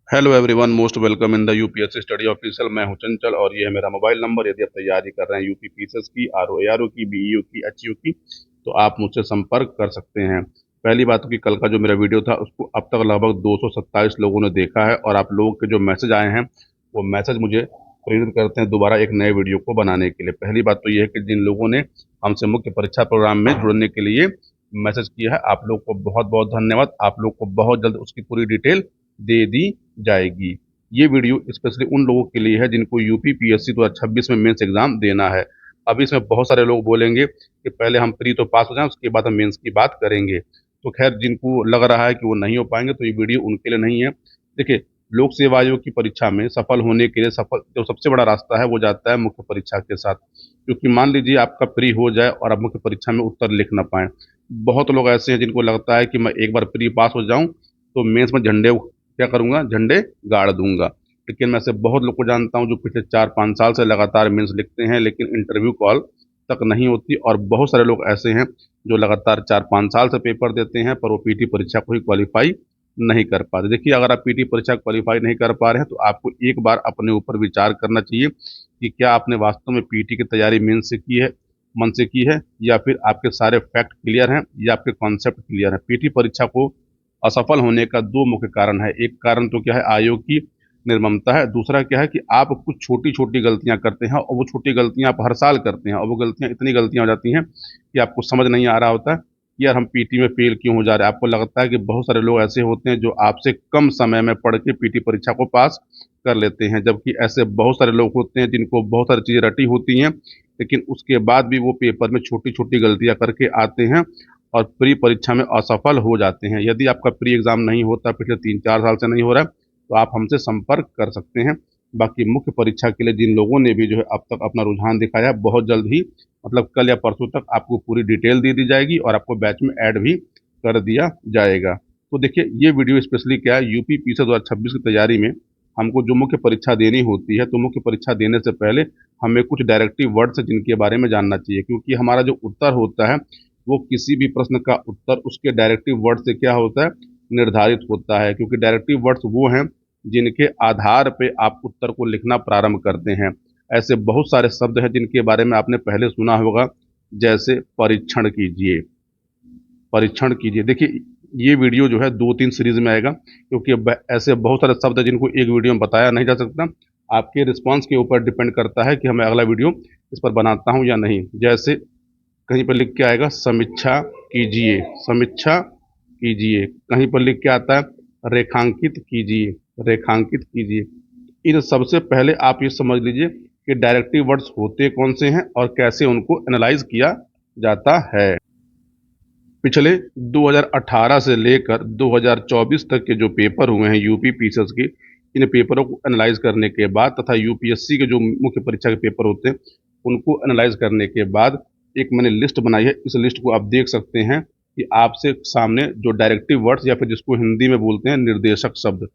Hello everyone, most welcome in the UPSC study official. मैं हूं चंचल और ये है मेरा मोबाइल नंबर। यदि आप तैयारी कर रहे हैं यूपी पीसीएस की, आरओ एआरओ की, बीईओ की, एचयू की, तो आप मुझसे संपर्क कर सकते हैं। पहली बात कि कल का जो मेरा वीडियो था उसको अब तक लगभग 227 लोगों ने देखा है और आप लोगों के जो मैसेज आए हैं वो मैसेज मुझे प्रेरित करते हैं दोबारा एक नए वीडियो को बनाने के लिए। पहली बात तो ये है कि जिन लोगों ने हमसे मुख्य परीक्षा प्रोग्राम में जुड़ने के लिए मैसेज किया है, आप लोग को बहुत बहुत धन्यवाद। आप लोग को बहुत जल्द उसकी पूरी डिटेल दे दी जाएगी। ये वीडियो स्पेशली उन लोगों के लिए है जिनको यूपी पीएससी 2026 में मेंस एग्जाम देना है। अभी इसमें बहुत सारे लोग बोलेंगे कि पहले हम प्री तो पास हो जाएं, उसके बाद हम मेंस की बात करेंगे। तो खैर, जिनको लग रहा है कि वो नहीं हो पाएंगे तो ये वीडियो उनके लिए नहीं है। देखिए, लोक सेवा आयोग की परीक्षा में सफल होने के लिए सफल जो सबसे बड़ा रास्ता है वो जाता है मुख्य परीक्षा के साथ। क्योंकि मान लीजिए आपका प्री हो जाए और आप मुख्य परीक्षा में उत्तर लिख ना पाए। बहुत लोग ऐसे हैं जिनको लगता है कि मैं एक बार प्री पास हो जाऊं तो मेंस में झंडे क्या करूंगा, झंडे गाड़ दूंगा। लेकिन मैं ऐसे बहुत लोग को जानता हूं जो पिछले 4-5 साल से लगातार मेंस लिखते हैं लेकिन इंटरव्यू कॉल तक नहीं होती। और बहुत सारे लोग ऐसे हैं जो लगातार 4-5 साल से पेपर देते हैं पर वो पीटी परीक्षा को ही क्वालिफाई नहीं कर पाते। देखिए, अगर आप पीटी परीक्षा क्वालिफाई नहीं कर पा रहे हैं तो आपको एक बार अपने ऊपर विचार करना चाहिए कि क्या आपने वास्तव में पीटी की तैयारी मेंस से की है, मन से की है, या फिर आपके सारे फैक्ट क्लियर हैं या आपके कॉन्सेप्ट क्लियर हैं। पीटी परीक्षा को असफल होने का दो मुख्य कारण है। एक कारण तो क्या है, आयोग की निर्ममता है। दूसरा क्या है कि आप कुछ छोटी छोटी गलतियां करते हैं और वो छोटी गलतियां आप हर साल करते हैं और वो गलतियां इतनी गलतियां हो जाती हैं कि आपको समझ नहीं आ रहा होता कि यार हम पीटी में फेल क्यों हो जा रहे हैं। आपको लगता है कि बहुत सारे लोग ऐसे होते हैं जो आपसे कम समय में पढ़ के पीटी परीक्षा को पास कर लेते हैं, जबकि ऐसे बहुत सारे लोग होते हैं जिनको बहुत सारी चीज़ें रटी होती हैं लेकिन उसके बाद भी वो पेपर में छोटी छोटी गलतियां करके आते हैं और प्री परीक्षा में असफल हो जाते हैं। यदि आपका प्री एग्जाम नहीं होता, पिछले 3-4 साल से नहीं हो रहा है, तो आप हमसे संपर्क कर सकते हैं। बाकी मुख्य परीक्षा के लिए जिन लोगों ने भी जो है अब तक अपना रुझान दिखाया है, बहुत जल्द ही मतलब कल या परसों तक आपको पूरी डिटेल दे दी जाएगी और आपको बैच में ऐड भी कर दिया जाएगा। तो देखिए, ये वीडियो स्पेशली क्या है, यूपी पीसीएस 2026 की तैयारी में हमको जो मुख्य परीक्षा देनी होती है तो मुख्य परीक्षा देने से पहले हमें कुछ डायरेक्टिव वर्ड्स जिनके बारे में जानना चाहिए। क्योंकि हमारा जो उत्तर होता है वो किसी भी प्रश्न का उत्तर उसके डायरेक्टिव वर्ड से क्या होता है, निर्धारित होता है। क्योंकि डायरेक्टिव वर्ड्स वो हैं जिनके आधार पे आप उत्तर को लिखना प्रारंभ करते हैं। ऐसे बहुत सारे शब्द हैं जिनके बारे में आपने पहले सुना होगा, जैसे परीक्षण कीजिए, परीक्षण कीजिए। देखिए, ये वीडियो जो है 2-3 सीरीज में आएगा क्योंकि ऐसे बहुत सारे शब्द हैं जिनको एक वीडियो में बताया नहीं जा सकता। आपके रिस्पॉन्स के ऊपर डिपेंड करता है कि हमें अगला वीडियो इस पर बनाता हूँ या नहीं। जैसे कहीं पर लिख के आएगा समीक्षा कीजिए, समीक्षा कीजिए। कहीं पर लिख के आता है रेखांकित कीजिए, रेखांकित कीजिए। इन सबसे पहले आप ये समझ लीजिए कि डायरेक्टिव वर्ड्स होते कौन से हैं और कैसे उनको एनालाइज किया जाता है। पिछले 2018 से लेकर 2024 तक के जो पेपर हुए हैं यूपी पीसीएस के, इन पेपरों को एनालाइज करने के बाद तथा यूपीएससी के जो मुख्य परीक्षा के पेपर होते हैं उनको एनालाइज करने के बाद एक मैंने लिस्ट बनाई है। इस लिस्ट को आप देख सकते हैं कि आपसे सामने जो डायरेक्टिव वर्ड्स या फिर जिसको हिंदी में बोलते हैं निर्देशक शब्द,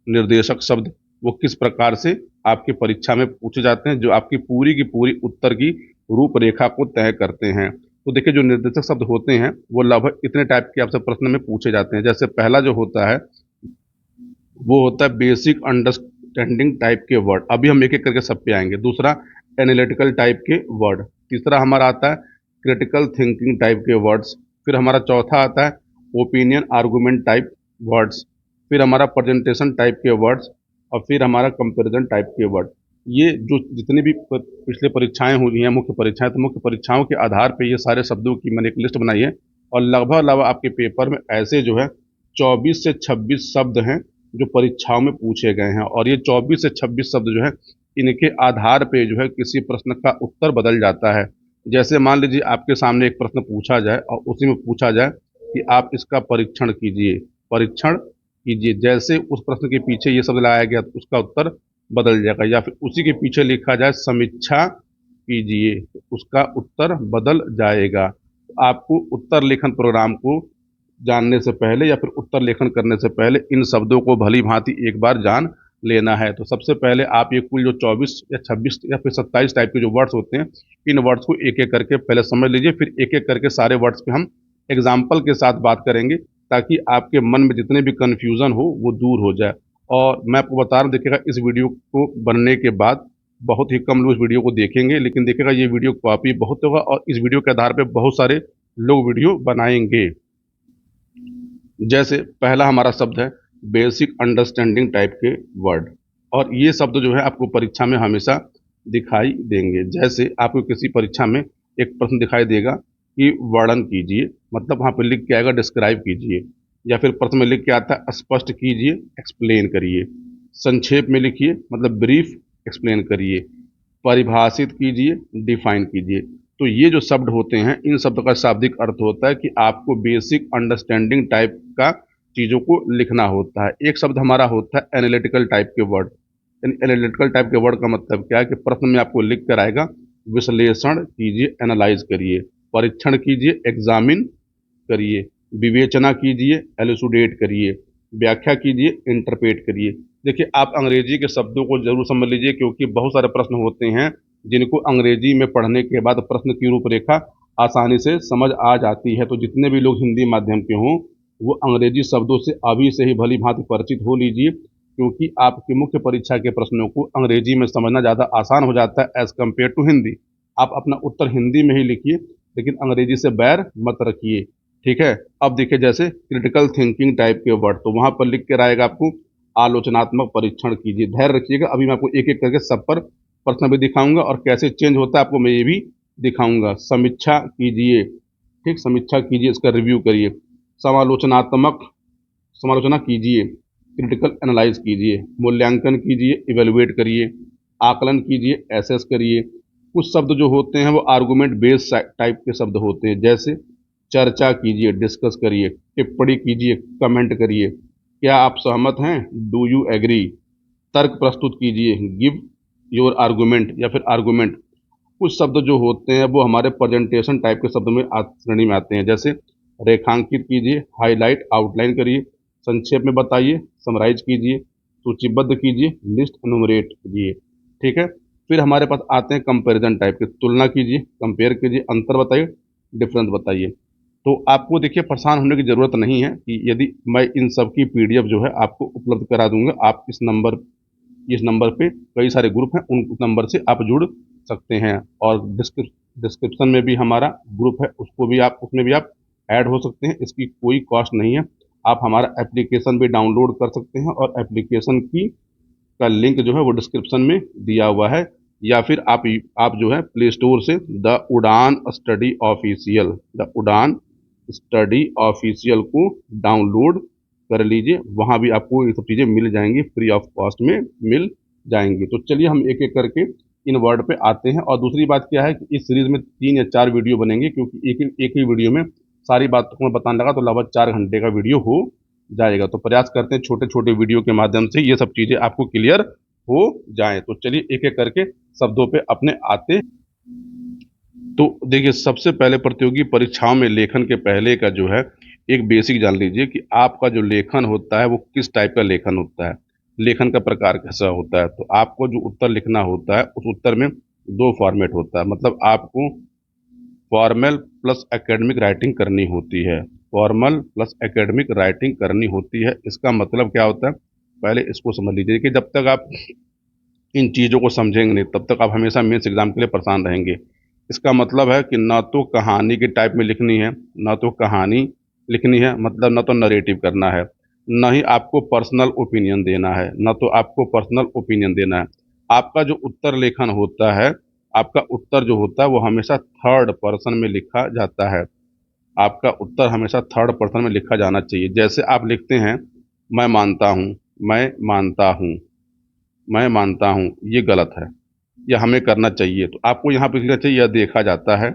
निर्देशक शब्द वो किस प्रकार से आपकी परीक्षा में पूछे जाते हैं, जो आपकी पूरी की पूरी उत्तर की रूपरेखा को तय करते हैं। तो देखिए, जो निर्देशक शब्द होते हैं वो लगभग इतने टाइप के आपसे प्रश्न में पूछे जाते हैं। जैसे पहला जो होता है वो होता है बेसिक अंडरस्टैंडिंग टाइप के वर्ड। अभी हम एक एक करके सब पे आएंगे। दूसरा, एनालिटिकल टाइप के वर्ड। तीसरा हमारा आता है क्रिटिकल थिंकिंग टाइप के वर्ड्स। फिर हमारा चौथा आता है ओपिनियन आर्गुमेंट टाइप वर्ड्स। फिर हमारा प्रेजेंटेशन टाइप के वर्ड्स और फिर हमारा कंपैरिजन टाइप के वर्ड। ये जो जितनी भी पिछले परीक्षाएं हुई हैं, मुख्य परीक्षाएं, तो मुख्य परीक्षाओं के आधार पे ये सारे शब्दों की मैंने एक लिस्ट बनाई है। और लगभग लगभग आपके पेपर में ऐसे जो है 24 से 26 शब्द हैं जो परीक्षाओं में पूछे गए हैं। और ये 24 से 26 शब्द जो है इनके आधार पे जो है किसी प्रश्न का उत्तर बदल जाता है। जैसे मान लीजिए आपके सामने एक प्रश्न पूछा जाए और उसी में पूछा जाए कि आप इसका परीक्षण कीजिए, परीक्षण कीजिए। जैसे उस प्रश्न के पीछे ये शब्द लगाया गया तो उसका उत्तर बदल जाएगा। या फिर उसी के पीछे लिखा जाए समीक्षा कीजिए तो उसका उत्तर बदल जाएगा। आपको उत्तर लेखन प्रोग्राम को जानने से पहले या फिर उत्तर लेखन करने से पहले इन शब्दों को भली भांति एक बार जान लेना है। तो सबसे पहले आप ये कुल जो 24 या 26 या फिर 27 टाइप के जो वर्ड्स होते हैं, इन वर्ड्स को एक एक करके पहले समझ लीजिए। फिर एक एक करके सारे वर्ड्स पे हम एग्जाम्पल के साथ बात करेंगे ताकि आपके मन में जितने भी कन्फ्यूज़न हो वो दूर हो जाए। और मैं आपको बता रहा हूँ, देखिएगा इस वीडियो को बनने के बाद बहुत ही कम लोग इस वीडियो को देखेंगे, लेकिन देखिएगा ये वीडियो कॉपी बहुत होगा और इस वीडियो के आधार पे बहुत सारे लोग वीडियो बनाएंगे। जैसे पहला हमारा शब्द है बेसिक अंडरस्टैंडिंग टाइप के वर्ड, और ये शब्द जो है आपको परीक्षा में हमेशा दिखाई देंगे। जैसे आपको किसी परीक्षा में एक प्रश्न दिखाई देगा कि वर्णन कीजिए, मतलब वहाँ पर लिख के आएगा डिस्क्राइब कीजिए, या फिर प्रश्न में लिख के आता है स्पष्ट कीजिए, एक्सप्लेन करिए, संक्षेप में लिखिए मतलब ब्रीफ एक्सप्लेन करिए, परिभाषित कीजिए, डिफाइन कीजिए। तो ये जो शब्द होते हैं, इन शब्दों का शाब्दिक अर्थ होता है कि आपको बेसिक अंडरस्टैंडिंग टाइप का चीज़ों को लिखना होता है। एक शब्द हमारा होता है एनालिटिकल टाइप के वर्ड। एनालिटिकल टाइप के वर्ड का मतलब क्या है कि प्रश्न में आपको लिख कर आएगा विश्लेषण कीजिए, एनालाइज करिए, परीक्षण कीजिए, एग्जामिन करिए, विवेचना कीजिए, एलुसिडेट करिए, व्याख्या कीजिए, इंटरप्रेट करिए। देखिए आप अंग्रेजी के शब्दों को जरूर समझ लीजिए, क्योंकि बहुत सारे प्रश्न होते हैं जिनको अंग्रेजी में पढ़ने के बाद प्रश्न की रूपरेखा आसानी से समझ आ जाती है। तो जितने भी लोग हिंदी माध्यम के हों वो अंग्रेजी शब्दों से अभी से ही भली भांति परिचित हो लीजिए, क्योंकि आपकी मुख्य परीक्षा के प्रश्नों को अंग्रेजी में समझना ज़्यादा आसान हो जाता है एज कम्पेयर टू हिंदी। आप अपना उत्तर हिंदी में ही लिखिए, लेकिन अंग्रेजी से बैर मत रखिए, ठीक है। अब देखिए जैसे क्रिटिकल थिंकिंग टाइप के वर्ड, तो वहां पर लिख के आएगा आपको आलोचनात्मक परीक्षण कीजिए। धैर्य रखिएगा, अभी मैं आपको एक एक करके सब पर प्रश्न भी दिखाऊंगा और कैसे चेंज होता है आपको मैं ये भी दिखाऊंगा। समीक्षा कीजिए, ठीक, समीक्षा कीजिए, इसका रिव्यू करिए। समालोचनात्मक समालोचना कीजिए, क्रिटिकल एनालाइज कीजिए, मूल्यांकन कीजिए, इवेलुएट करिए, आकलन कीजिए, एसेस करिए। कुछ शब्द जो होते हैं वो आर्गुमेंट बेस्ड टाइप के शब्द होते हैं, जैसे चर्चा कीजिए, डिस्कस करिए, टिप्पणी कीजिए, कमेंट करिए, क्या आप सहमत हैं, डू यू एग्री, तर्क प्रस्तुत कीजिए, गिव योर आर्गुमेंट या फिर आर्गुमेंट। कुछ शब्द जो होते हैं वो हमारे प्रेजेंटेशन टाइप के शब्द में श्रेणी में आते हैं, जैसे रेखांकित कीजिए, हाईलाइट, आउटलाइन करिए, संक्षेप में बताइए, समराइज कीजिए, सूचीबद्ध कीजिए, लिस्ट एनुमरेट कीजिए, ठीक है। फिर हमारे पास आते हैं कंपैरिजन टाइप के, तुलना कीजिए, कंपेयर कीजिए, अंतर बताइए, डिफरेंस बताइए। तो आपको देखिए परेशान होने की ज़रूरत नहीं है कि यदि मैं इन सब की पीडीएफ जो है आपको उपलब्ध करा दूंगा। आप इस नंबर पे कई सारे ग्रुप हैं, उन नंबर से आप जुड़ सकते हैं, और डिस्क्रिप्शन में भी हमारा ग्रुप है, उसमें भी आप ऐड हो सकते हैं। इसकी कोई कॉस्ट नहीं है। आप हमारा एप्लीकेशन भी डाउनलोड कर सकते हैं, और एप्लीकेशन की का लिंक जो है वो डिस्क्रिप्शन में दिया हुआ है, या फिर आप जो है प्ले स्टोर से द उड़ान स्टडी ऑफिशियल को डाउनलोड कर लीजिए। वहाँ भी आपको ये सब चीज़ें मिल जाएंगी, फ्री ऑफ कॉस्ट में मिल जाएंगी। तो चलिए हम एक एक करके इन वर्ड पे आते हैं। और दूसरी बात क्या है कि इस सीरीज में 3 या 4 वीडियो बनेंगे, क्योंकि एक ही वीडियो में सारी बातों को मैं बताने लगा तो लगभग 4 घंटे का वीडियो हो जाएगा। तो प्रयास करते हैं छोटे छोटे वीडियो के माध्यम से ये सब चीज़ें आपको क्लियर हो जाएं। तो चलिए एक एक करके शब्दों पे अपने आते। तो देखिए सबसे पहले प्रतियोगी परीक्षाओं में लेखन के पहले का जो है एक बेसिक जान लीजिए कि आपका जो लेखन होता है वो किस टाइप का लेखन होता है, लेखन का प्रकार कैसा होता है। तो आपको जो उत्तर लिखना होता है उस उत्तर में 2 फॉर्मेट होता है, मतलब आपको फॉर्मल प्लस एकेडमिक राइटिंग करनी होती है। फॉर्मल प्लस एकेडमिक राइटिंग करनी होती है, इसका मतलब क्या होता है पहले इसको समझ लीजिए कि जब तक आप इन चीज़ों को समझेंगे नहीं तब तक आप हमेशा मेंस एग्जाम के लिए परेशान रहेंगे। इसका मतलब है कि ना तो कहानी के टाइप में लिखनी है, ना तो कहानी लिखनी है, मतलब ना तो नरेटिव करना है, ना ही आपको पर्सनल ओपिनियन देना है, ना तो आपको पर्सनल ओपिनियन देना है। आपका जो उत्तर लेखन होता है, आपका उत्तर जो होता है वो हमेशा थर्ड पर्सन में लिखा जाता है। आपका उत्तर हमेशा थर्ड पर्सन में लिखा जाना चाहिए। जैसे आप लिखते हैं मैं मानता हूँ, मैं मानता हूँ, मैं मानता हूँ, ये गलत है, यह हमें करना चाहिए। तो आपको यहाँ पे लिखना चाहिए यह देखा जाता है,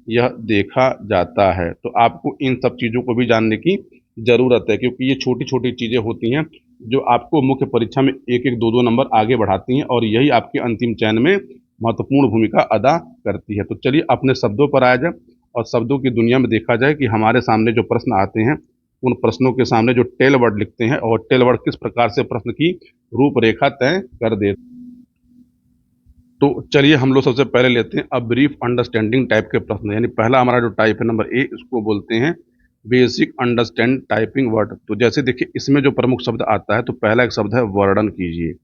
यह देखा जाता है। तो आपको इन सब चीज़ों को भी जानने की ज़रूरत है, क्योंकि ये छोटी छोटी चीज़ें होती हैं जो आपको मुख्य परीक्षा में एक एक दो दो नंबर आगे बढ़ाती हैं, और यही आपके अंतिम चयन में महत्वपूर्ण भूमिका अदा करती है। तो चलिए अपने शब्दों पर आया जाए और शब्दों की दुनिया में देखा जाए कि हमारे सामने जो प्रश्न आते हैं उन प्रश्नों के सामने जो टेल वर्ड लिखते हैं, और टेल वर्ड किस प्रकार से प्रश्न की रूपरेखा तय कर दे। तो चलिए हम लोग सबसे पहले लेते हैं अब ब्रीफ अंडरस्टैंडिंग टाइप के प्रश्न, यानी पहला हमारा जो टाइप है नंबर ए, इसको बोलते हैं बेसिक अंडरस्टैंड टाइपिंग वर्ड। तो जैसे देखिए इसमें जो प्रमुख शब्द आता है, तो पहला एक शब्द है वर्णन कीजिए।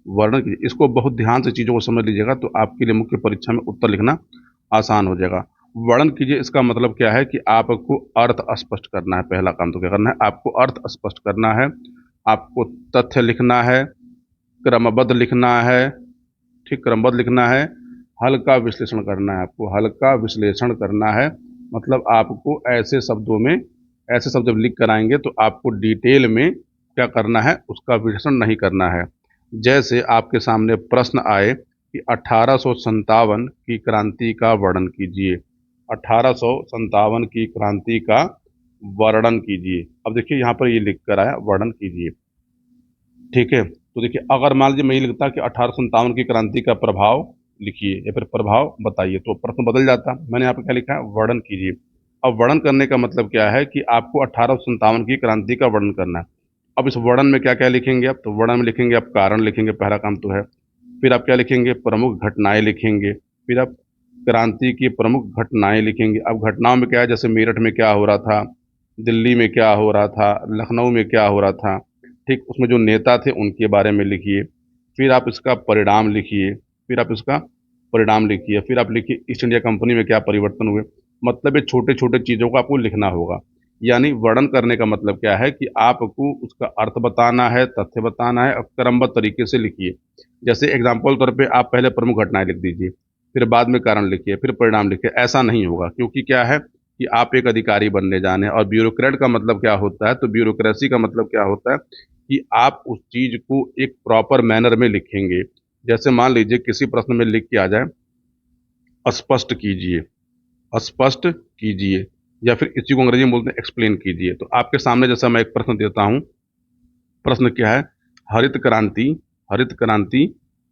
वर्णन कीजिए, इसको बहुत ध्यान से चीज़ों को समझ लीजिएगा तो आपके लिए मुख्य परीक्षा में उत्तर लिखना आसान हो जाएगा। वर्णन कीजिए, इसका मतलब क्या है कि आपको अर्थ स्पष्ट करना है। पहला काम तो क्या करना है, आपको अर्थ स्पष्ट करना है, आपको तथ्य लिखना है, क्रमबद्ध लिखना है, ठीक, क्रमबद्ध लिखना है, हल्का विश्लेषण करना है। आपको हल्का विश्लेषण करना है, मतलब आपको ऐसे शब्द जब लिख कर आएंगे तो आपको डिटेल में क्या करना है, उसका विश्लेषण नहीं करना है। जैसे आपके सामने प्रश्न आए कि 1857 की क्रांति का वर्णन कीजिए। 1857 की क्रांति का वर्णन कीजिए। अब देखिए यहाँ पर ये लिख कर आया वर्णन कीजिए, ठीक है। तो देखिए अगर मान लीजिए मैं ये लिखता कि 1857 की क्रांति का प्रभाव लिखिए या फिर प्रभाव बताइए, तो प्रश्न बदल जाता। मैंने यहाँ पे क्या लिखा है, वर्णन कीजिए। अब वर्णन करने का मतलब क्या है कि आपको 1857 की क्रांति का वर्णन करना है। अब इस वर्णन में क्या क्या लिखेंगे आप, तो वर्णन में लिखेंगे आप कारण लिखेंगे, पहला काम तो है। फिर आप क्या लिखेंगे, प्रमुख घटनाएं लिखेंगे। फिर आप क्रांति की प्रमुख घटनाएं लिखेंगे। अब घटनाओं में क्या है, जैसे मेरठ में क्या हो रहा था, दिल्ली में क्या हो रहा था, लखनऊ में क्या हो रहा था, ठीक, उसमें जो नेता थे उनके बारे में लिखिए। फिर आप इसका परिणाम लिखिए। फिर आप इसका परिणाम लिखिए। फिर आप लिखिए ईस्ट इंडिया कंपनी में क्या परिवर्तन हुए। मतलब ये छोटे छोटे चीज़ों को आपको लिखना होगा। यानी वर्णन करने का मतलब क्या है कि आपको उसका अर्थ बताना है, तथ्य बताना है, और क्रमबद्ध तरीके से लिखिए। जैसे एग्जाम्पल तौर पे आप पहले प्रमुख घटनाएं लिख दीजिए, फिर बाद में कारण लिखिए, फिर परिणाम लिखिए। ऐसा नहीं होगा, क्योंकि क्या है कि आप एक अधिकारी बनने जाने, और ब्यूरोक्रेट का मतलब क्या होता है, तो ब्यूरोक्रेसी का मतलब क्या होता है कि आप उस चीज को एक प्रॉपर मैनर में लिखेंगे। जैसे मान लीजिए किसी प्रश्न में लिख के आ जाए, स्पष्ट कीजिए, स्पष्ट कीजिए, या फिर इसी को अंग्रेजी में बोलते हैं एक्सप्लेन कीजिए। तो आपके सामने जैसा मैं एक प्रश्न देता हूं, प्रश्न क्या है, हरित क्रांति, हरित क्रांति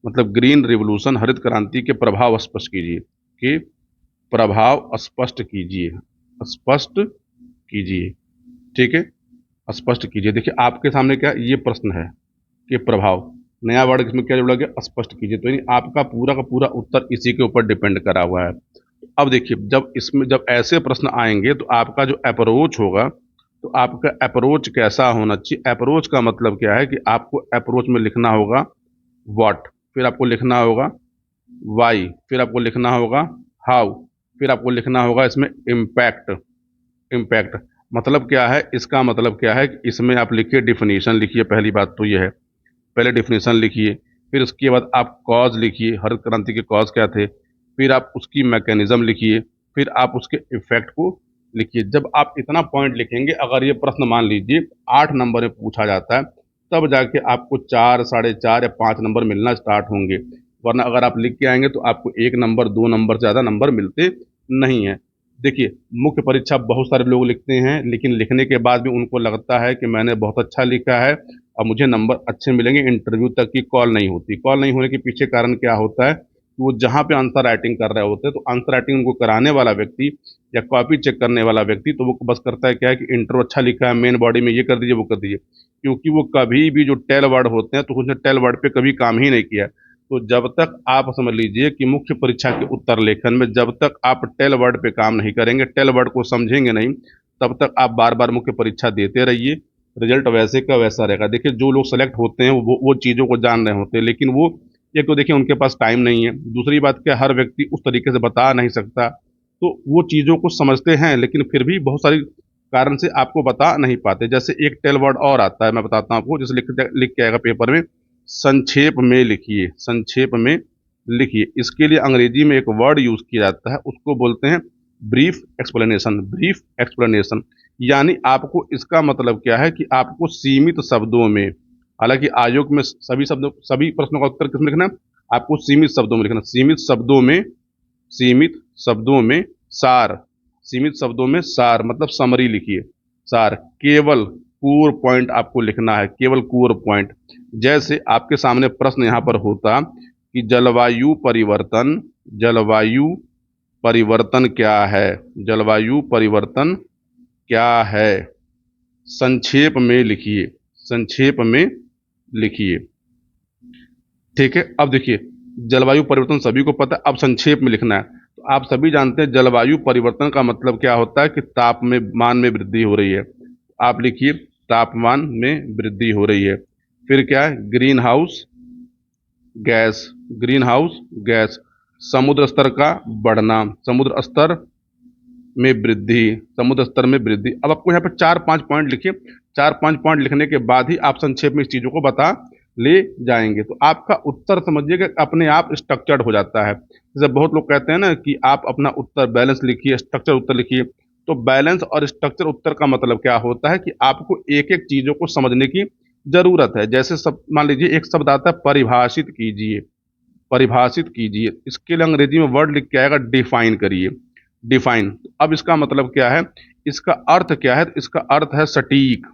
मतलब ग्रीन रिवॉल्यूशन, हरित क्रांति के प्रभाव स्पष्ट कीजिए, कि प्रभाव स्पष्ट कीजिए, स्पष्ट कीजिए, ठीक है, स्पष्ट कीजिए। देखिए आपके सामने क्या ये प्रश्न है कि प्रभाव, नया वर्ड इसमें क्या जोड़ा गया, स्पष्ट कीजिए। तो यानी आपका पूरा का पूरा उत्तर इसी के ऊपर डिपेंड करा हुआ है। अब देखिए जब ऐसे प्रश्न आएंगे तो आपका जो अप्रोच होगा, तो आपका अप्रोच कैसा होना चाहिए। अप्रोच का मतलब क्या है कि आपको अप्रोच में लिखना होगा व्हाट, फिर आपको लिखना होगा वाई, फिर आपको लिखना होगा हाउ, फिर आपको लिखना होगा इसमें इम्पैक्ट। इम्पैक्ट मतलब क्या है, इसका मतलब क्या है कि इसमें आप लिखिए डिफिनीशन लिखिए। पहली बात तो यह है, पहले डिफिनीशन लिखिए। फिर उसके बाद आप कॉज लिखिए, हरित क्रांति के कॉज क्या थे। फिर आप उसकी मैकेनिज्म लिखिए। फिर आप उसके इफेक्ट को लिखिए। जब आप इतना पॉइंट लिखेंगे, अगर ये प्रश्न मान लीजिए 8 नंबर में पूछा जाता है, तब जाके आपको 4, 4.5 या 5 नंबर मिलना स्टार्ट होंगे। वरना अगर आप लिख के आएंगे तो आपको 1 नंबर 2 नंबर से ज़्यादा नंबर मिलते नहीं है। देखिए मुख्य परीक्षा बहुत सारे लोग लिखते हैं, लेकिन लिखने के बाद भी उनको लगता है कि मैंने बहुत अच्छा लिखा है और मुझे नंबर अच्छे मिलेंगे, इंटरव्यू तक की कॉल नहीं होती। कॉल नहीं होने के पीछे कारण क्या होता है कि वो जहाँ पे आंसर राइटिंग कर रहे होते हैं, तो आंसर राइटिंग उनको कराने वाला व्यक्ति या कॉपी चेक करने वाला व्यक्ति, तो वो बस करता है क्या है कि इंटरव्यू अच्छा लिखा है, मेन बॉडी में ये कर दीजिए वो कर दीजिए। क्योंकि वो कभी भी जो टेल वर्ड होते हैं, तो उसने टेल वर्ड पे कभी काम ही नहीं किया। तो जब तक आप समझ लीजिए कि मुख्य परीक्षा के उत्तर लेखन में जब तक आप टेल वर्ड पे काम नहीं करेंगे, टेल वर्ड को समझेंगे नहीं, तब तक आप बार बार मुख्य परीक्षा देते रहिए। रिजल्ट वैसे का वैसा रहेगा। देखिए जो लोग सेलेक्ट होते हैं वो चीज़ों को जान रहे होते हैं, लेकिन वो एक तो देखिए उनके पास टाइम नहीं है, दूसरी बात क्या, हर व्यक्ति उस तरीके से बता नहीं सकता। तो वो चीज़ों को समझते हैं, लेकिन फिर भी बहुत सारी कारण से आपको बता नहीं पाते। जैसे एक टेल वर्ड और आता है, मैं बताता हूँ आपको, जैसे लिख के आएगा पेपर में, संक्षेप में लिखिए, संक्षेप में लिखिए। इसके लिए अंग्रेजी में एक वर्ड यूज किया जाता है, उसको बोलते हैं ब्रीफ एक्सप्लेनेशन, ब्रीफ एक्सप्लेनेशन। यानी आपको इसका मतलब क्या है कि आपको सीमित शब्दों में, हालांकि आयोग में सभी प्रश्नों का उत्तर किसमें लिखना है, आपको सीमित शब्दों में लिखना। सीमित शब्दों में, सीमित शब्दों में सार, सीमित शब्दों में सार मतलब समरी लिखिए, सार, केवल कोर पॉइंट आपको लिखना है, केवल कोर पॉइंट। जैसे आपके सामने प्रश्न यहां पर होता कि जलवायु परिवर्तन, जलवायु परिवर्तन क्या है, जलवायु परिवर्तन क्या है, संक्षेप में लिखिए, संक्षेप में लिखिए, ठीक है। अब देखिए जलवायु परिवर्तन सभी को पता है, अब संक्षेप में लिखना है। तो तो आप सभी जानते हैं जलवायु परिवर्तन का मतलब क्या होता है कि तापमान में वृद्धि हो रही है। आप लिखिए तापमान में वृद्धि हो रही है। फिर क्या है, green house gas, green house gas, समुद्र स्तर का बढ़ना, समुद्र स्तर में वृद्धि, समुद्र स्तर में वृद्धि। अब आपको यहाँ पर 4-5 पॉइंट लिखिए। 4-5 पॉइंट लिखने के बाद ही आप संक्षेप में इस चीजों को बता ले जाएंगे, तो आपका उत्तर समझिएगा अपने आप स्ट्रक्चर्ड हो जाता है। जैसे बहुत लोग कहते हैं ना कि आप अपना उत्तर बैलेंस लिखिए, स्ट्रक्चर उत्तर लिखिए। तो बैलेंस और स्ट्रक्चर उत्तर का मतलब क्या होता है कि आपको एक एक चीजों को समझने की जरूरत है। जैसे सब मान लीजिए एक शब्द आता है परिभाषित कीजिए, परिभाषित कीजिए, इसके लिए अंग्रेजी में वर्ड लिख के आएगा डिफाइन करिए, डिफाइन। अब इसका मतलब क्या है, इसका अर्थ क्या है, तो इसका अर्थ है सटीक,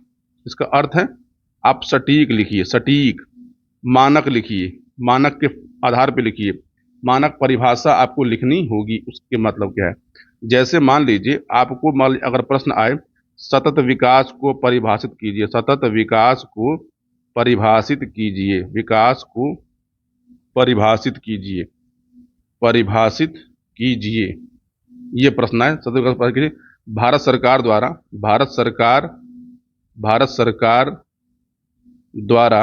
इसका अर्थ है, आप सटीक लिखिए, सटीक। मानक लिखिए, मानक के आधार पे लिखिए, मानक परिभाषा आपको लिखनी होगी, उसके मतलब क्या है। जैसे मान लीजिए आपको अगर प्रश्न आए सतत विकास को परिभाषित कीजिए, सतत विकास को परिभाषित कीजिए, विकास को परिभाषित कीजिए, परिभाषित कीजिए, ये प्रश्न है। सतत विकास परिभाषित कीजिए। भारत सरकार द्वारा, भारत सरकार द्वारा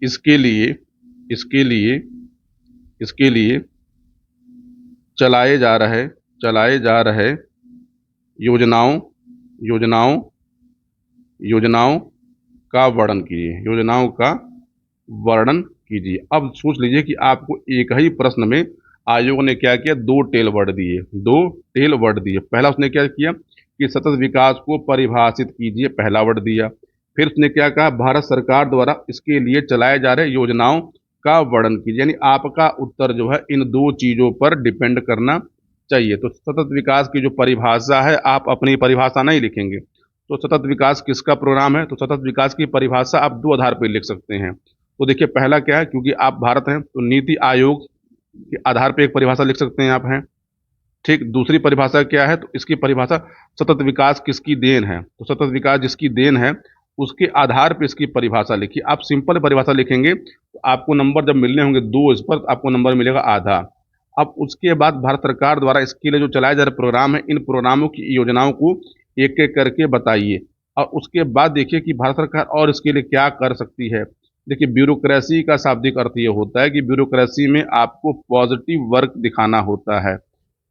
इसके लिए, इसके लिए, इसके लिए चलाए जा रहे, चलाए जा रहे योजनाओं, योजनाओं, योजनाओं का वर्णन कीजिए, योजनाओं का वर्णन कीजिए। अब सोच लीजिए कि आपको एक ही प्रश्न में आयोग ने क्या किया, दो टेल वर्ड दिए, दो टेल वर्ड दिए। पहला उसने क्या किया कि सतत विकास को परिभाषित कीजिए, पहला वर्ड दिया। फिर उसने क्या कहा, भारत सरकार द्वारा इसके लिए चलाए जा रहे योजनाओं का वर्णन कीजिए। यानी आपका उत्तर जो है इन दो चीजों पर डिपेंड करना चाहिए। तो सतत विकास की जो परिभाषा है, आप अपनी परिभाषा नहीं लिखेंगे। तो सतत विकास किसका प्रोग्राम है, तो सतत विकास की परिभाषा आप दो आधार पर लिख सकते हैं। तो देखिए पहला क्या है, क्योंकि आप भारत हैं तो नीति आयोग के आधार पर एक परिभाषा लिख सकते हैं आप, हैं ठीक। दूसरी परिभाषा क्या है, तो इसकी परिभाषा सतत विकास किसकी देन है, तो सतत विकास जिसकी देन है उसके आधार पर इसकी परिभाषा लिखिए। आप सिंपल परिभाषा लिखेंगे तो आपको नंबर जब मिलने होंगे दो, इस पर तो आपको नंबर मिलेगा आधा। अब उसके बाद भारत सरकार द्वारा इसके लिए जो चलाए जा रहे प्रोग्राम है, इन प्रोग्रामों की योजनाओं को एक एक करके बताइए। और उसके बाद देखिए कि भारत सरकार और इसके लिए क्या कर सकती है। देखिए ब्यूरोक्रेसी का शाब्दिक अर्थ ये होता है कि ब्यूरोक्रेसी में आपको पॉजिटिव वर्क दिखाना होता है,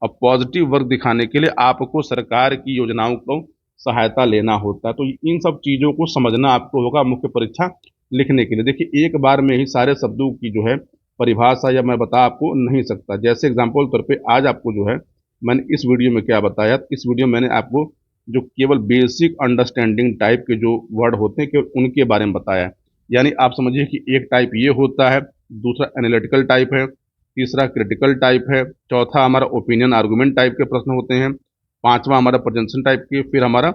और पॉजिटिव वर्क दिखाने के लिए आपको सरकार की योजनाओं को सहायता लेना होता है। तो इन सब चीज़ों को समझना आपको होगा मुख्य परीक्षा लिखने के लिए। देखिए एक बार में ही सारे शब्दों की जो है परिभाषा या मैं बता आपको नहीं सकता। जैसे एग्जाम्पल तौर पे आज आपको जो है मैंने इस वीडियो में क्या बताया, इस वीडियो में मैंने आपको जो केवल बेसिक अंडरस्टैंडिंग टाइप के जो वर्ड होते हैं केवल उनके बारे में बताया। यानी आप समझिए कि एक टाइप ये होता है, दूसरा एनालिटिकल टाइप है, तीसरा क्रिटिकल टाइप है, चौथा हमारा ओपिनियन आर्गुमेंट टाइप के प्रश्न होते हैं, पांचवा हमारा प्रेजेंटेशन टाइप के, फिर हमारा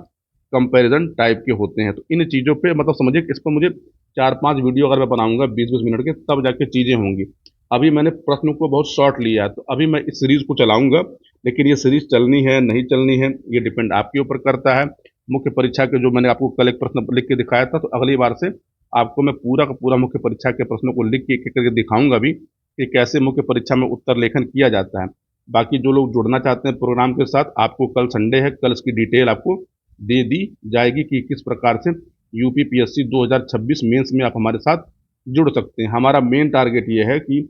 कंपैरिजन टाइप के होते हैं। तो इन चीज़ों पे मतलब समझिए कि इस पर मुझे 4-5 वीडियो अगर मैं बनाऊंगा 20-20 मिनट के, तब जाके चीज़ें होंगी। अभी मैंने प्रश्न को बहुत शॉर्ट लिया है, तो अभी मैं इस सीरीज को चलाऊंगा, लेकिन ये सीरीज चलनी है नहीं चलनी है ये डिपेंड आपके ऊपर करता है। मुख्य परीक्षा के जो मैंने आपको कल एक प्रश्न लिख के दिखाया था, तो अगली बार से आपको मैं पूरा का पूरा मुख्य परीक्षा के प्रश्नों को लिख के एक एक करके दिखाऊंगा भी कि कैसे मुख्य परीक्षा में उत्तर लेखन किया जाता है। बाकी जो लोग जुड़ना चाहते हैं प्रोग्राम के साथ, आपको कल संडे है, कल इसकी डिटेल आपको दे दी जाएगी कि किस प्रकार से यूपीपीएससी 2026 मेंस में आप हमारे साथ जुड़ सकते हैं। हमारा मेन टारगेट ये है कि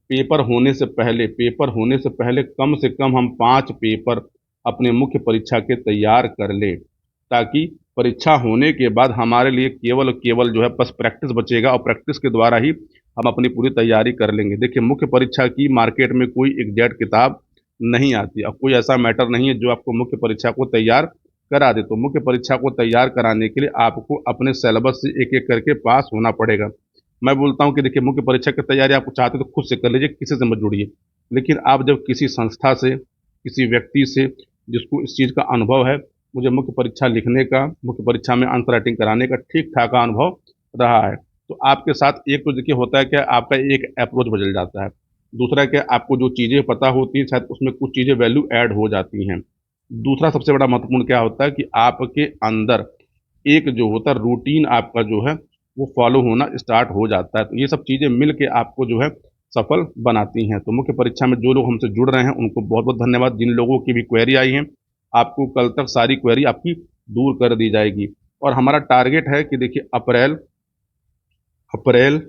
पेपर होने से पहले, पेपर होने से कम हम 5 पेपर अपने मुख्य परीक्षा के तैयार कर ले, ताकि परीक्षा होने के बाद हमारे लिए केवल केवल जो है बस प्रैक्टिस बचेगा, और प्रैक्टिस के द्वारा ही हम अपनी पूरी तैयारी कर लेंगे। देखिए मुख्य परीक्षा की मार्केट में कोई एग्जैक्ट किताब नहीं आती, और कोई ऐसा मैटर नहीं है जो आपको मुख्य परीक्षा को तैयार करा दे। तो मुख्य परीक्षा को तैयार कराने के लिए आपको अपने सिलेबस से एक एक करके पास होना पड़ेगा। मैं बोलता हूँ कि देखिए मुख्य परीक्षा की तैयारी आप चाहते तो खुद से कर लीजिए, किसी से मत जुड़िए। लेकिन आप जब किसी संस्था से, किसी व्यक्ति से जिसको इस चीज़ का अनुभव है, मुझे मुख्य परीक्षा लिखने का, मुख्य परीक्षा में आंसर राइटिंग कराने का ठीक ठाक अनुभव रहा है, तो आपके साथ एक तो देखिए होता है क्या, आपका एक अप्रोच बदल जाता है। दूसरा क्या, आपको जो चीज़ें पता होती हैं शायद उसमें कुछ चीज़ें वैल्यू ऐड हो जाती हैं। दूसरा सबसे बड़ा महत्वपूर्ण क्या होता है कि आपके अंदर एक जो होता है रूटीन आपका जो है वो फॉलो होना स्टार्ट हो जाता है। तो ये सब चीज़ें मिल के आपको जो है सफल बनाती हैं। तो मुख्य परीक्षा में जो लोग हमसे जुड़ रहे हैं उनको बहुत बहुत धन्यवाद। जिन लोगों की भी क्वेरी आई है, आपको कल तक सारी क्वेरी आपकी दूर कर दी जाएगी। और हमारा टारगेट है कि देखिए अप्रैल अप्रैल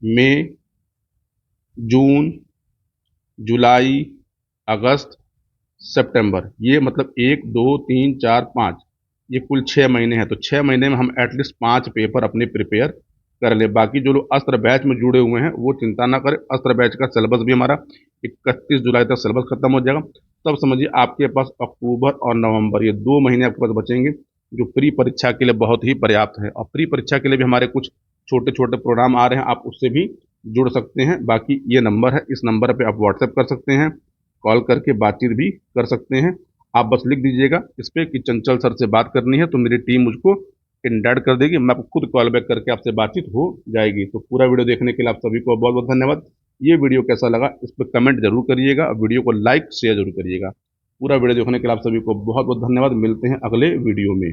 मई, जून, जुलाई, अगस्त, सितंबर, ये मतलब 1 2 3 4 5, ये कुल 6 महीने हैं। तो 6 महीने में हम एटलीस्ट 5 पेपर अपने प्रिपेयर कर लें। बाकी जो लोग अस्त्र बैच में जुड़े हुए हैं वो चिंता ना करें, अस्त्र बैच का सिलेबस भी हमारा 31 जुलाई तक सिलेबस खत्म हो जाएगा। तब समझिए आपके पास अक्टूबर और नवंबर, ये 2 महीने आपके पास बचेंगे, जो प्री परीक्षा के लिए बहुत ही पर्याप्त है। और प्री परीक्षा के लिए भी हमारे कुछ छोटे छोटे प्रोग्राम आ रहे हैं, आप उससे भी जुड़ सकते हैं। बाकी ये नंबर है, इस नंबर पे आप व्हाट्सएप कर सकते हैं, कॉल करके बातचीत भी कर सकते हैं। आप बस लिख दीजिएगा इस पे कि चंचल सर से बात करनी है, तो मेरी टीम मुझको इंडाइट कर देगी, मैं आपको खुद कॉल बैक करके आपसे बातचीत हो जाएगी। तो पूरा वीडियो देखने के लिए आप सभी को बहुत बहुत धन्यवाद। ये वीडियो कैसा लगा इस पर कमेंट जरूर करिएगा, और वीडियो को लाइक शेयर जरूर करिएगा। पूरा वीडियो देखने के लिए आप सभी को बहुत बहुत धन्यवाद। मिलते हैं अगले वीडियो में।